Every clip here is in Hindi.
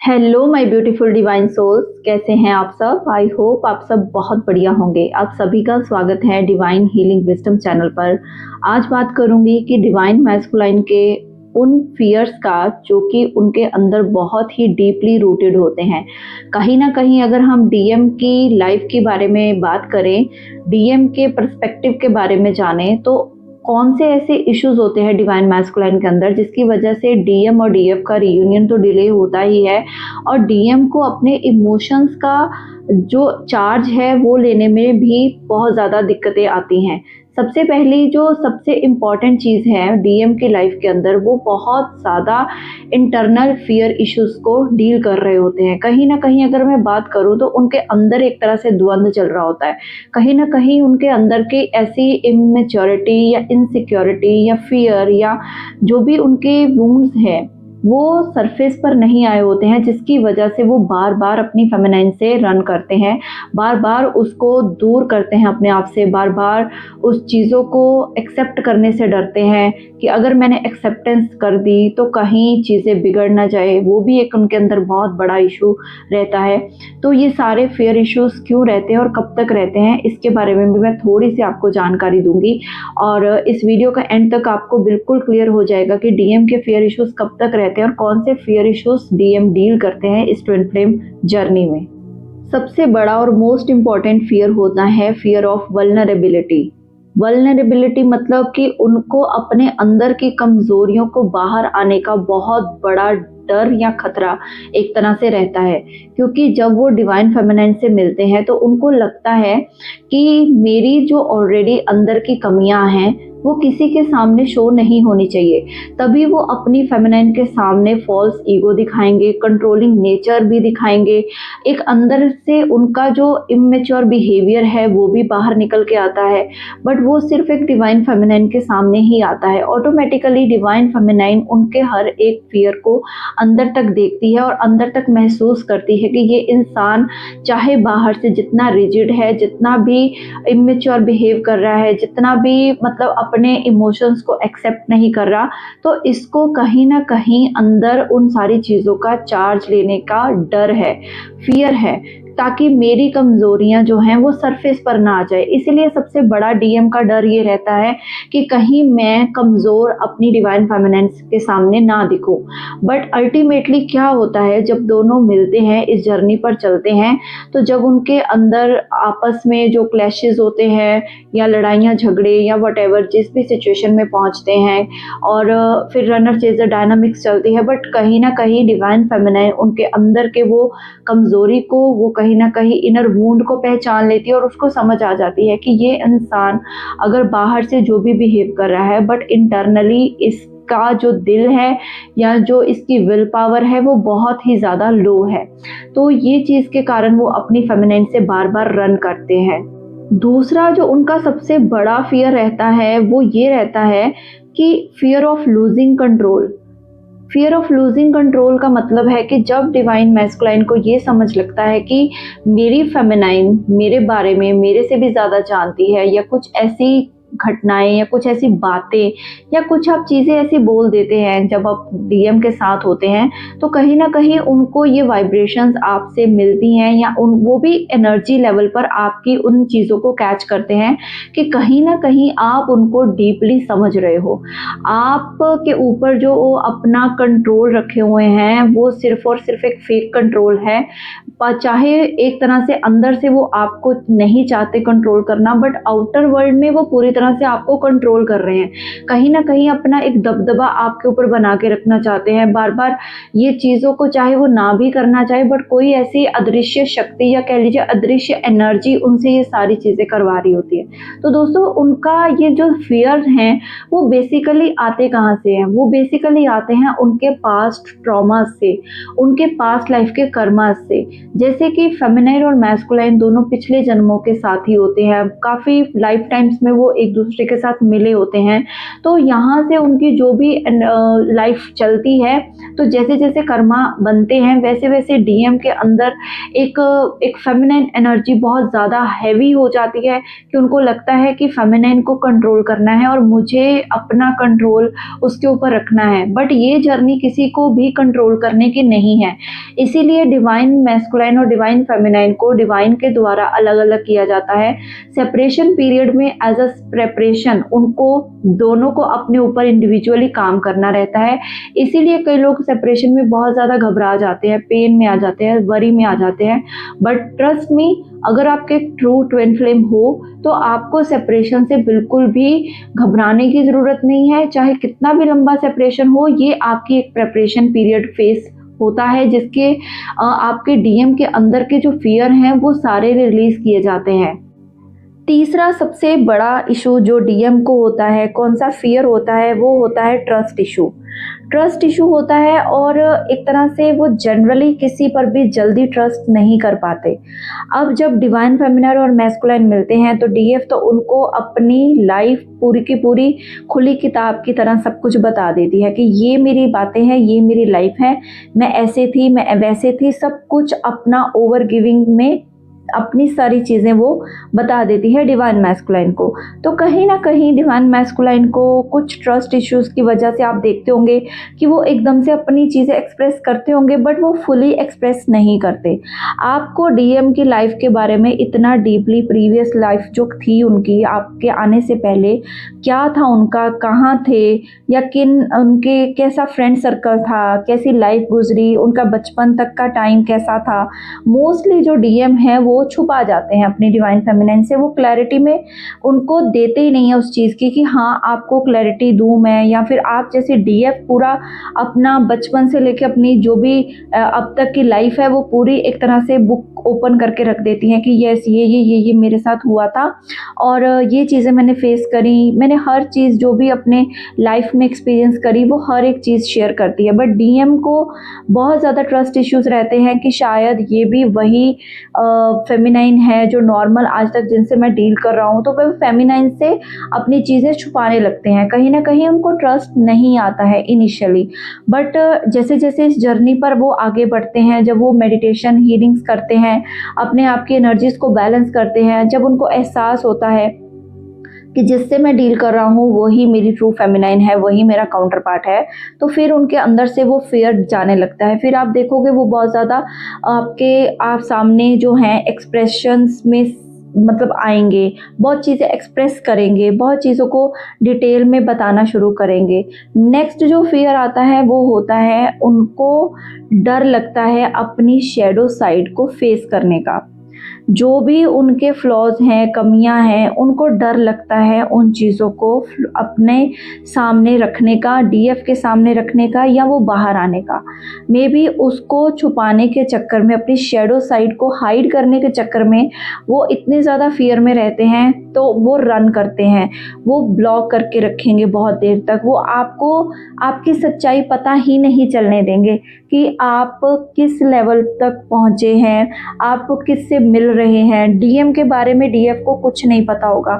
Hello my beautiful divine souls, कैसे हैं आप सब। आई होप आप सब बहुत बढ़िया होंगे। आप सभी का स्वागत है डिवाइन हीलिंग विजडम चैनल पर। आज बात करूंगी कि डिवाइन मैस्कुलाइन के उन फियर्स का जो कि उनके अंदर बहुत ही डीपली रूटेड होते हैं। कहीं ना कहीं अगर हम डीएम की लाइफ के बारे में बात करें, डीएम के पर्सपेक्टिव के बारे में जानें, तो कौन से ऐसे इश्यूज होते हैं डिवाइन मैस्कुलाइन के अंदर जिसकी वजह से डीएम और डीएफ का रियूनियन तो डिले होता ही है, और डीएम को अपने इमोशंस का जो चार्ज है वो लेने में भी बहुत ज़्यादा दिक्कतें आती हैं। सबसे पहली जो सबसे इम्पॉर्टेंट चीज़ है डीएम की लाइफ के अंदर, वो बहुत ज़्यादा इंटरनल फियर इश्यूज को डील कर रहे होते हैं। कहीं ना कहीं अगर मैं बात करूँ तो उनके अंदर एक तरह से द्वंद्व चल रहा होता है। कहीं ना कहीं उनके अंदर की ऐसी इमेच्योरिटी या इनसिक्योरिटी या फियर या जो भी उनके वुंड्स हैं वो सरफेस पर नहीं आए होते हैं, जिसकी वजह से वो बार बार अपनी फेमिनाइन से रन करते हैं, बार बार उसको दूर करते हैं अपने आप से, बार बार उस चीज़ों को एक्सेप्ट करने से डरते हैं कि अगर मैंने एक्सेप्टेंस कर दी तो कहीं चीज़ें बिगड़ ना जाए। वो भी एक उनके अंदर बहुत बड़ा इशू रहता है। तो ये सारे फेयर इश्यूज क्यों रहते हैं और कब तक रहते हैं, इसके बारे में भी मैं थोड़ी सी आपको जानकारी दूंगी, और इस वीडियो का एंड तक आपको बिल्कुल क्लियर हो जाएगा कि डीएम के फेयर इश्यूज कब तक रहते हैं और कौन से फेयर इश्यूज डीएम डील करते हैं इस ट्विन फ्लेम जर्नी में। सबसे बड़ा और मोस्ट इम्पॉर्टेंट फियर होता है फियर ऑफ वल्नरेबिलिटी। वल्नरेबिलिटी मतलब कि उनको अपने अंदर की कमजोरियों को बाहर आने का बहुत बड़ा डर या खतरा एक तरह से रहता है, क्योंकि जब वो डिवाइन फेमिनाइन से मिलते हैं तो उनको लगता है कि मेरी जो ऑलरेडी अंदर की कमियां हैं वो किसी के सामने शो नहीं होनी चाहिए। तभी वो अपनी फेमिनाइन के सामने फॉल्स ईगो दिखाएंगे, कंट्रोलिंग नेचर भी दिखाएंगे, एक अंदर से उनका जो इमेच्योर बिहेवियर है वो भी बाहर निकल के आता है। बट वो सिर्फ एक डिवाइन फेमिनाइन के सामने ही आता है। ऑटोमेटिकली डिवाइन फेमिनाइन उनके हर एक फियर को अंदर तक देखती है और अंदर तक महसूस करती है कि ये इंसान चाहे बाहर से जितना रिजिड है, जितना भी इमेच्योर बिहेव कर रहा है, जितना भी मतलब अपने इमोशंस को एक्सेप्ट नहीं कर रहा, तो इसको कहीं ना कहीं अंदर उन सारी चीज़ों का चार्ज लेने का डर है, फियर है, ताकि मेरी कमजोरियां जो हैं वो सरफेस पर ना आ जाए। इसीलिए सबसे बड़ा डीएम का डर ये रहता है कि कहीं मैं कमज़ोर अपनी डिवाइन फेमिनाइन्स के सामने ना दिखूं। बट अल्टीमेटली क्या होता है जब दोनों मिलते हैं, इस जर्नी पर चलते हैं, तो जब उनके अंदर आपस में जो क्लैशेस होते हैं या लड़ाइयाँ झगड़े या वटेवर जिस भी सिचुएशन में पहुंचते हैं, और फिर रनर चेजर डायनामिक्स चलती है, बट कहीं ना कहीं डिवाइन फेमिनाइन उनके अंदर के वो कमज़ोरी को, वो कहीं ना कहीं इनर वूंड को पहचान लेती है और उसको समझ आ जाती है कि ये इंसान अगर बाहर से जो भी बिहेव कर रहा है बट इंटरनली इसका जो दिल है या जो इसकी विल पावर है वो बहुत ही ज़्यादा लो है। तो ये चीज़ के कारण वो अपनी फेमिनाइन से बार बार रन करते हैं। दूसरा जो उनका सबसे बड़ा फियर रहता है वो ये रहता है कि fear of losing control. Fear of losing control का मतलब है कि जब डिवाइन मैस्कुलाइन को ये समझ लगता है कि मेरी फेमिनाइन मेरे बारे में मेरे से भी ज़्यादा जानती है, या कुछ ऐसी घटनाएं या कुछ ऐसी बातें या कुछ आप चीज़ें ऐसी बोल देते हैं जब आप डीएम के साथ होते हैं, तो कहीं ना कहीं उनको ये वाइब्रेशंस आपसे मिलती हैं, या वो भी एनर्जी लेवल पर आपकी उन चीज़ों को कैच करते हैं कि कहीं ना कहीं आप उनको डीपली समझ रहे हो। आप के ऊपर जो अपना कंट्रोल रखे हुए हैं वो सिर्फ और सिर्फ एक फेक कंट्रोल है। चाहे एक तरह से अंदर से वो आपको नहीं चाहते कंट्रोल करना, बट आउटर वर्ल्ड में वो पूरी तरह से आपको कंट्रोल कर रहे हैं। कहीं ना कहीं अपना एक दबदबा आपके ऊपर बना के रखना चाहते हैं, बार बार ये चीज़ों को चाहे वो ना भी करना चाहे, बट कोई ऐसी अदृश्य शक्ति या कह लीजिए अदृश्य एनर्जी उनसे ये सारी चीज़ें करवा रही होती है। तो दोस्तों, उनका ये जो फियर हैं वो बेसिकली आते कहाँ से हैं? वो बेसिकली आते हैं उनके पास्ट ट्रॉमा से, उनके पास्ट लाइफ के कर्मा से। जैसे कि फेमिनाइन और मैस्कुलाइन दोनों पिछले जन्मों के साथी होते हैं, काफ़ी लाइफ टाइम्स में वो एक एक दूसरे के साथ मिले होते हैं, तो यहाँ से उनकी जो भी लाइफ चलती है, तो जैसे जैसे कर्मा बनते हैं वैसे वैसे डीएम के अंदर एक एक फेमिनाइन एनर्जी बहुत ज़्यादा हैवी हो जाती है कि उनको लगता है कि फेमिनाइन को कंट्रोल करना है और मुझे अपना कंट्रोल उसके ऊपर रखना है। बट ये जर्नी किसी को भी कंट्रोल करने की नहीं है, इसीलिए डिवाइन मैस्कुलाइन और डिवाइन फेमिनाइन को डिवाइन के द्वारा अलग अलग किया जाता है। सेपरेशन पीरियड में एज अ प्रेपरेशन उनको दोनों को अपने ऊपर इंडिविजुअली काम करना रहता है। इसीलिए कई लोग सेपरेशन में बहुत ज़्यादा घबरा जाते हैं, पेन में आ जाते हैं, वरी में आ जाते हैं। बट ट्रस्ट मी, अगर आपके ट्रू ट्विन फ्लेम हो तो आपको सेपरेशन से बिल्कुल भी घबराने की ज़रूरत नहीं है। चाहे कितना भी लंबा सेपरेशन हो, ये आपकी एक प्रेपरेशन पीरियड फेस होता है जिसके आपके डीएम के अंदर के जो फियर हैं वो सारे रिलीज किए जाते हैं। तीसरा सबसे बड़ा इशू जो डीएम को होता है, कौन सा फियर होता है, वो होता है ट्रस्ट इशू। ट्रस्ट इशू होता है और एक तरह से वो जनरली किसी पर भी जल्दी ट्रस्ट नहीं कर पाते। अब जब डिवाइन फेमिनाइन और मैस्कुलाइन मिलते हैं तो डीएफ तो उनको अपनी लाइफ पूरी की पूरी खुली किताब की तरह सब कुछ बता देती है कि ये मेरी बातें हैं, ये मेरी लाइफ है, मैं ऐसे थी, मैं वैसे थी, सब कुछ अपना ओवर गिविंग में अपनी सारी चीज़ें वो बता देती है डिवाइन मैस्कुलाइन को। तो कहीं ना कहीं डिवाइन मैस्कुलाइन को कुछ ट्रस्ट इश्यूज़ की वजह से आप देखते होंगे कि वो एकदम से अपनी चीज़ें एक्सप्रेस करते होंगे बट वो फुली एक्सप्रेस नहीं करते। आपको डीएम की लाइफ के बारे में इतना डीपली, प्रीवियस लाइफ जो थी उनकी आपके आने से पहले क्या था उनका, कहाँ थे, या किन उनके कैसा फ्रेंड सर्कल था, कैसी लाइफ गुजरी, उनका बचपन तक का टाइम कैसा था, मोस्टली जो डीएम है वो छुपा जाते हैं अपनी डिवाइन फेमिनाइन से। वो क्लैरिटी में उनको देते ही नहीं है उस चीज़ की कि हाँ आपको क्लैरिटी दूँ मैं, या फिर आप जैसे डीएफ पूरा अपना बचपन से लेके अपनी जो भी अब तक की लाइफ है वो पूरी एक तरह से बुक ओपन करके रख देती हैं कि यस ये मेरे साथ हुआ था और ये चीज़ें मैंने फेस करी, मैंने हर चीज़ जो भी अपने लाइफ में एक्सपीरियंस करी वो हर एक चीज़ शेयर करती है। बट डीएम को बहुत ज़्यादा ट्रस्ट इश्यूज़ रहते हैं कि शायद ये भी वही फेमिनाइन है जो नॉर्मल आज तक जिनसे मैं डील कर रहा हूँ, तो वे फेमिनाइन से अपनी चीज़ें छुपाने लगते हैं। कहीं ना कहीं उनको ट्रस्ट नहीं आता है इनिशियली, बट जैसे जैसे इस जर्नी पर वो आगे बढ़ते हैं, जब वो मेडिटेशन हीलिंग्स करते हैं, अपने आप की एनर्जीज को बैलेंस करते हैं, जब उनको एहसास होता है कि जिससे मैं डील कर रहा हूँ वही मेरी ट्रू फेमिनाइन है, वही मेरा काउंटर पार्ट है, तो फिर उनके अंदर से वो फियर जाने लगता है। फिर आप देखोगे वो बहुत ज़्यादा आप सामने जो हैं एक्सप्रेशंस में मतलब आएंगे, बहुत चीज़ें एक्सप्रेस करेंगे, बहुत चीज़ों को डिटेल में बताना शुरू करेंगे। नेक्स्ट जो फियर आता है वो होता है उनको डर लगता है अपनी शैडो साइड को फेस करने का। जो भी उनके फ्लॉज हैं, कमियां हैं, उनको डर लगता है उन चीज़ों को अपने सामने रखने का, डीएफ के सामने रखने का, या वो बाहर आने का। मे बी उसको छुपाने के चक्कर में, अपनी शेडो साइड को हाइड करने के चक्कर में वो इतने ज़्यादा फियर में रहते हैं तो वो रन करते हैं, वो ब्लॉक करके रखेंगे बहुत देर तक। वो आपको आपकी सच्चाई पता ही नहीं चलने देंगे कि आप किस लेवल तक पहुँचे हैं, आप किससे मिल रहे हैं। डीएम के बारे में डीएफ को कुछ नहीं पता होगा,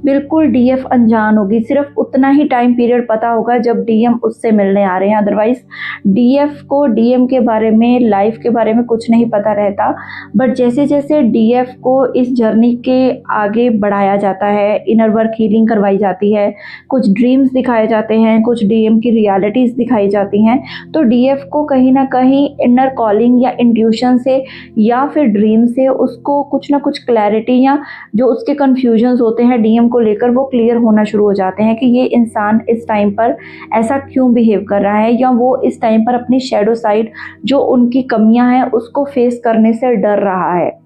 बिल्कुल डीएफ अनजान होगी। सिर्फ उतना ही टाइम पीरियड पता होगा जब डीएम उससे मिलने आ रहे हैं, अदरवाइज डीएफ को डीएम के बारे में, लाइफ के बारे में कुछ नहीं पता रहता। बट जैसे जैसे डीएफ को इस जर्नी के आगे बढ़ाया जाता है, इनर वर्क हीलिंग करवाई जाती है, कुछ ड्रीम्स दिखाए जाते हैं, कुछ डीएम की रियलिटीज़ दिखाई जाती हैं, तो डीएफ को कहीं ना कहीं इनर कॉलिंग या इंट्यूशन से या फिर ड्रीम से उसको कुछ ना कुछ क्लैरिटी या जो उसके कन्फ्यूजन्स होते हैं डीएम को लेकर वो क्लियर होना शुरू हो जाते हैं कि ये इंसान इस टाइम पर ऐसा क्यों बिहेव कर रहा है, या वो इस टाइम पर अपनी शैडो साइड जो उनकी कमियां हैं उसको फेस करने से डर रहा है।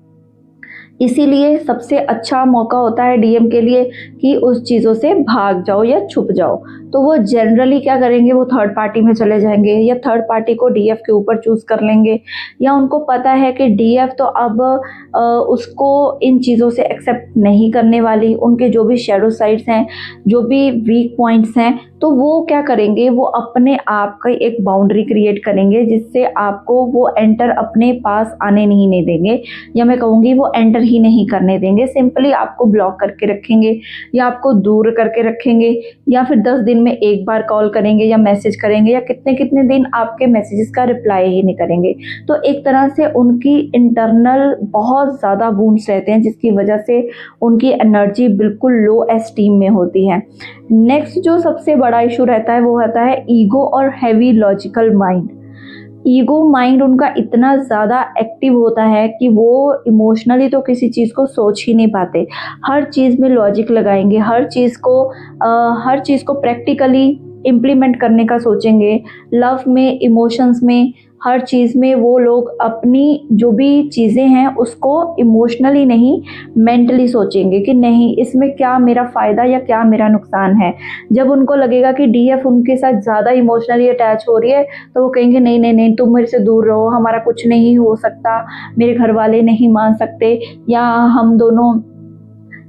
इसीलिए सबसे अच्छा मौका होता है डीएम के लिए कि उस चीज़ों से भाग जाओ या छुप जाओ। तो वो जनरली क्या करेंगे, वो थर्ड पार्टी में चले जाएंगे या थर्ड पार्टी को डीएफ के ऊपर चूज़ कर लेंगे, या उनको पता है कि डीएफ तो अब उसको इन चीज़ों से एक्सेप्ट नहीं करने वाली, उनके जो भी शेडो साइड्स हैं, जो भी वीक पॉइंट्स हैं, तो वो क्या करेंगे, वो अपने आप का एक बाउंड्री क्रिएट करेंगे जिससे आपको वो एंटर अपने पास आने नहीं देंगे, या मैं कहूँगी वो एंटर ही नहीं करने देंगे। सिंपली आपको ब्लॉक करके रखेंगे या आपको दूर करके रखेंगे, या फिर 10 दिन में एक बार कॉल करेंगे या मैसेज करेंगे, या कितने कितने दिन आपके मैसेजेस का रिप्लाई ही नहीं करेंगे। तो एक तरह से उनकी इंटरनल बहुत ज़्यादा वुंड्स रहते हैं जिसकी वजह से उनकी एनर्जी बिल्कुल लो एस्टीम में होती है। नेक्स्ट जो सबसे बड़ा इशू रहता है वो रहता है ईगो और heavy logical mind. Ego mind उनका इतना ज़्यादा एक्टिव होता है कि वो इमोशनली तो किसी चीज़ को सोच ही नहीं पाते, हर चीज़ में लॉजिक लगाएंगे, हर चीज़ को प्रैक्टिकली इम्प्लीमेंट करने का सोचेंगे। लव में, इमोशंस में, हर चीज़ में वो लोग अपनी जो भी चीज़ें हैं उसको इमोशनली नहीं, मेंटली सोचेंगे कि नहीं इसमें क्या मेरा फ़ायदा या क्या मेरा नुकसान है। जब उनको लगेगा कि डीएफ उनके साथ ज़्यादा इमोशनली अटैच हो रही है तो वो कहेंगे नहीं नहीं नहीं, तुम मेरे से दूर रहो, हमारा कुछ नहीं हो सकता, मेरे घर वाले नहीं मान सकते, या हम दोनों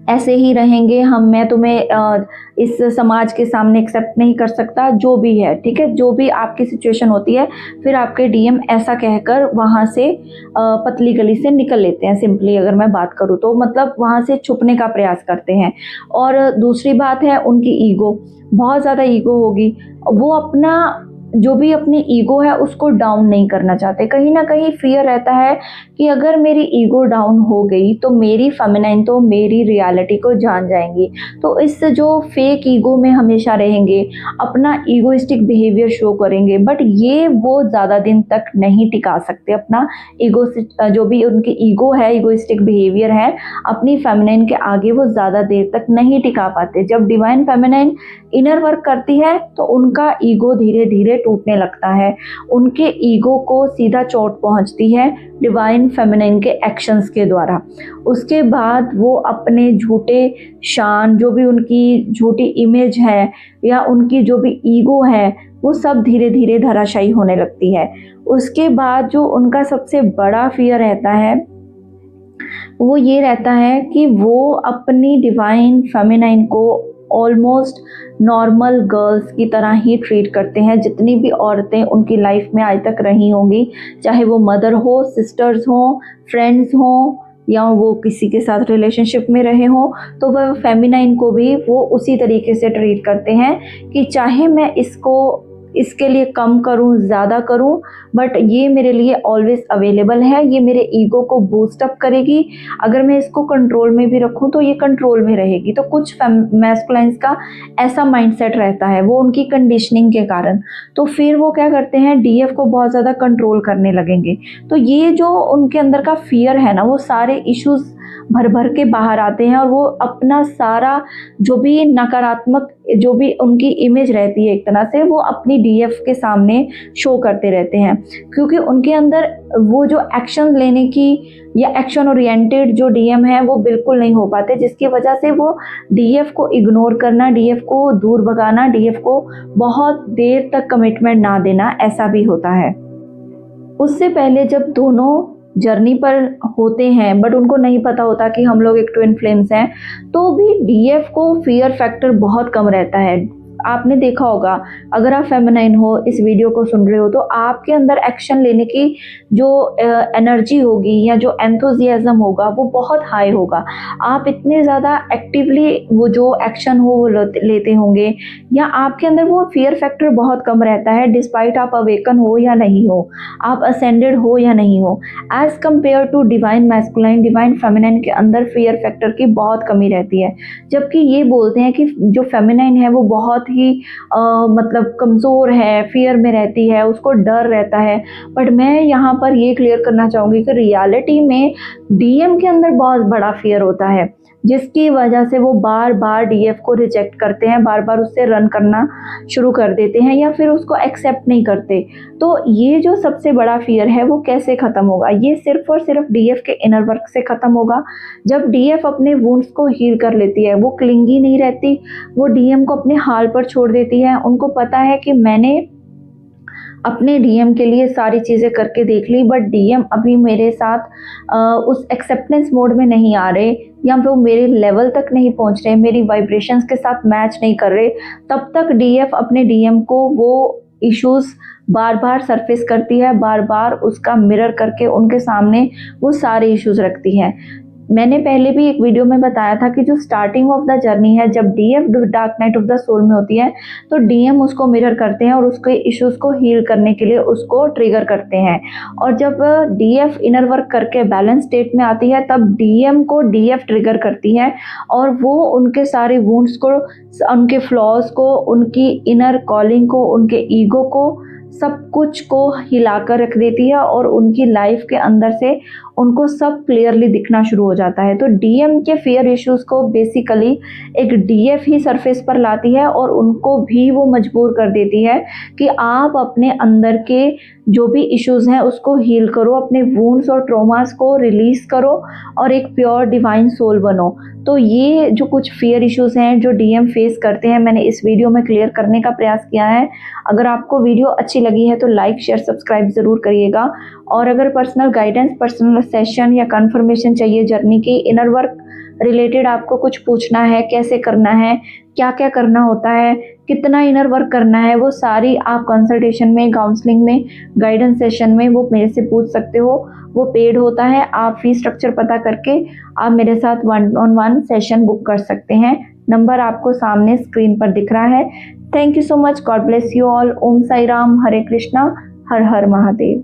ऐसे ही रहेंगे, मैं तुम्हें इस समाज के सामने एक्सेप्ट नहीं कर सकता, जो भी है, ठीक है, जो भी आपकी सिचुएशन होती है, फिर आपके डीएम ऐसा कहकर वहाँ से पतली गली से निकल लेते हैं। सिंपली अगर मैं बात करूँ तो मतलब वहाँ से छुपने का प्रयास करते हैं। और दूसरी बात है उनकी ईगो, बहुत ज़्यादा ईगो होगी, वो अपना जो भी अपनी ईगो है उसको डाउन नहीं करना चाहते। कहीं ना कहीं फियर रहता है कि अगर मेरी ईगो डाउन हो गई तो मेरी फेमिनाइन तो मेरी रियलिटी को जान जाएंगी, तो इस जो फेक ईगो में हमेशा रहेंगे, अपना ईगोइस्टिक बिहेवियर शो करेंगे, बट ये वो ज़्यादा दिन तक नहीं टिका सकते अपना ईगो, जो भी उनकी ईगो है, ईगोइस्टिक बिहेवियर है, अपनी फेमिनाइन के आगे वो ज़्यादा देर तक नहीं टिका पाते। जब डिवाइन फेमिनाइन इनर वर्क करती है तो उनका ईगो धीरे धीरे टूटने लगता है, उनके ईगो को सीधा चोट पहुंचती है डिवाइन फेमिनाइन के एक्शंस के द्वारा। उसके बाद वो अपने झूठे शान, जो भी उनकी झूठी इमेज है या उनकी जो भी ईगो है, वो सब धीरे धीरे धराशायी होने लगती है। उसके बाद जो उनका सबसे बड़ा फियर रहता है वो ये रहता है कि वो अपनी डिवाइन फेमिनाइन को ऑलमोस्ट नॉर्मल गर्ल्स की तरह ही ट्रीट करते हैं। जितनी भी औरतें उनकी लाइफ में आज तक रही होंगी, चाहे वो मदर हो, सिस्टर्स हो, फ्रेंड्स हो, या वो किसी के साथ रिलेशनशिप में रहे हों, तो वह फेमिनाइन को भी वो उसी तरीके से ट्रीट करते हैं कि चाहे मैं इसके लिए कम करूं, ज़्यादा करूं, बट ये मेरे लिए ऑलवेज अवेलेबल है, ये मेरे ईगो को बूस्ट अप करेगी, अगर मैं इसको कंट्रोल में भी रखूं तो ये कंट्रोल में रहेगी। तो कुछ मैस्कुलाइंस का ऐसा माइंडसेट रहता है, वो उनकी कंडीशनिंग के कारण। तो फिर वो क्या करते हैं, डीएफ को बहुत ज़्यादा कंट्रोल करने लगेंगे। तो ये जो उनके अंदर का फियर है ना, वो सारे इश्यूज भर भर के बाहर आते हैं, और वो अपना सारा जो भी नकारात्मक, जो भी उनकी इमेज रहती है एक तरह से, वो अपनी डीएफ के सामने शो करते रहते हैं, क्योंकि उनके अंदर वो जो एक्शन लेने की या एक्शन ओरिएंटेड जो डीएम है वो बिल्कुल नहीं हो पाते, जिसकी वजह से वो डीएफ को इग्नोर करना, डीएफ को दूर भगाना, डीएफ को बहुत देर तक कमिटमेंट ना देना, ऐसा भी होता है। उससे पहले जब दोनों जर्नी पर होते हैं बट उनको नहीं पता होता कि हम लोग एक ट्विन फ्लेम्स हैं, तो भी डीएफ को फियर फैक्टर बहुत कम रहता है। आपने देखा होगा, अगर आप फेमिनाइन हो, इस वीडियो को सुन रहे हो, तो आपके अंदर एक्शन लेने की जो एनर्जी होगी या जो एंथुजियाज्म होगा वो बहुत हाई होगा। आप इतने ज़्यादा एक्टिवली वो जो एक्शन हो वो लेते होंगे, या आपके अंदर वो फियर फैक्टर बहुत कम रहता है, डिस्पाइट आप अवेकन हो या नहीं हो, आप असेंडेड हो या नहीं हो, as compare to divine masculine. Divine feminine के अंदर फियर फैक्टर की बहुत कमी रहती है, जबकि ये बोलते हैं कि जो फेमिनाइन है वो बहुत ही मतलब कमज़ोर है, फियर में रहती है, उसको डर रहता है। बट मैं यहाँ पर ये क्लियर करना चाहूँगी कि रियलिटी में डीएम के अंदर बहुत बड़ा फियर होता है। जिसकी वजह से वो बार बार डीएफ को रिजेक्ट करते हैं, बार बार उससे रन करना शुरू कर देते हैं या फिर उसको एक्सेप्ट नहीं करते। तो ये जो सबसे बड़ा फियर है वो कैसे ख़त्म होगा? ये सिर्फ और सिर्फ डीएफ के इनर वर्क से ख़त्म होगा। जब डीएफ अपने वुंड्स को हील कर लेती है, वो क्लिंगी नहीं रहती, वो डीएम को अपने हाल पर छोड़ देती है। उनको पता है कि मैंने अपने डीएम के लिए सारी चीज़ें करके देख ली, बट डीएम अभी मेरे साथ उस एक्सेप्टेंस मोड में नहीं आ रहे या फिर वो मेरे लेवल तक नहीं पहुंच रहे, मेरी वाइब्रेशंस के साथ मैच नहीं कर रहे। तब तक डीएफ अपने डीएम को वो इश्यूज बार बार सरफेस करती है, बार बार उसका मिरर करके उनके सामने वो सारे इश्यूज रखती है। मैंने पहले भी एक वीडियो में बताया था कि जो स्टार्टिंग ऑफ द जर्नी है, जब डीएफ dark night of the soul में होती है तो डीएम उसको मिरर करते हैं और उसके इश्यूज को हील करने के लिए उसको ट्रिगर करते हैं। और जब डीएफ इनर वर्क करके बैलेंस स्टेट में आती है तब डीएम को डीएफ ट्रिगर करती है और वो उनके सारे वुंड्स को, उनके फ्लॉज को, उनकी इनर कॉलिंग को, उनके ईगो को, सब कुछ को हिलाकर रख देती है और उनकी लाइफ के अंदर से उनको सब क्लियरली दिखना शुरू हो जाता है। तो डीएम के फियर इश्यूज को बेसिकली एक डीएफ ही सरफेस पर लाती है और उनको भी वो मजबूर कर देती है कि आप अपने अंदर के जो भी इश्यूज हैं उसको हील करो, अपने वुंड्स और ट्रॉमास को रिलीज करो और एक प्योर डिवाइन सोल बनो। तो ये जो कुछ फियर इश्यूज हैं जो डीएम फेस करते हैं, मैंने इस वीडियो में क्लियर करने का प्रयास किया है। अगर आपको वीडियो अच्छी लगी है तो लाइक, शेयर, सब्सक्राइब ज़रूर करिएगा। और अगर पर्सनल गाइडेंस, पर्सनल सेशन या कंफर्मेशन चाहिए जर्नी की, इनर वर्क रिलेटेड आपको कुछ पूछना है, कैसे करना है, क्या क्या करना होता है, कितना इनर वर्क करना है, वो सारी आप कंसल्टेशन में, काउंसलिंग में, गाइडेंस सेशन में वो मेरे से पूछ सकते हो। वो पेड होता है। आप फी स्ट्रक्चर पता करके आप मेरे साथ 1-on-1 सेशन बुक कर सकते हैं। नंबर आपको सामने स्क्रीन पर दिख रहा है। Thank you so much. God bless you all. Om Sai Ram, हरे कृष्णा, हर हर महादेव।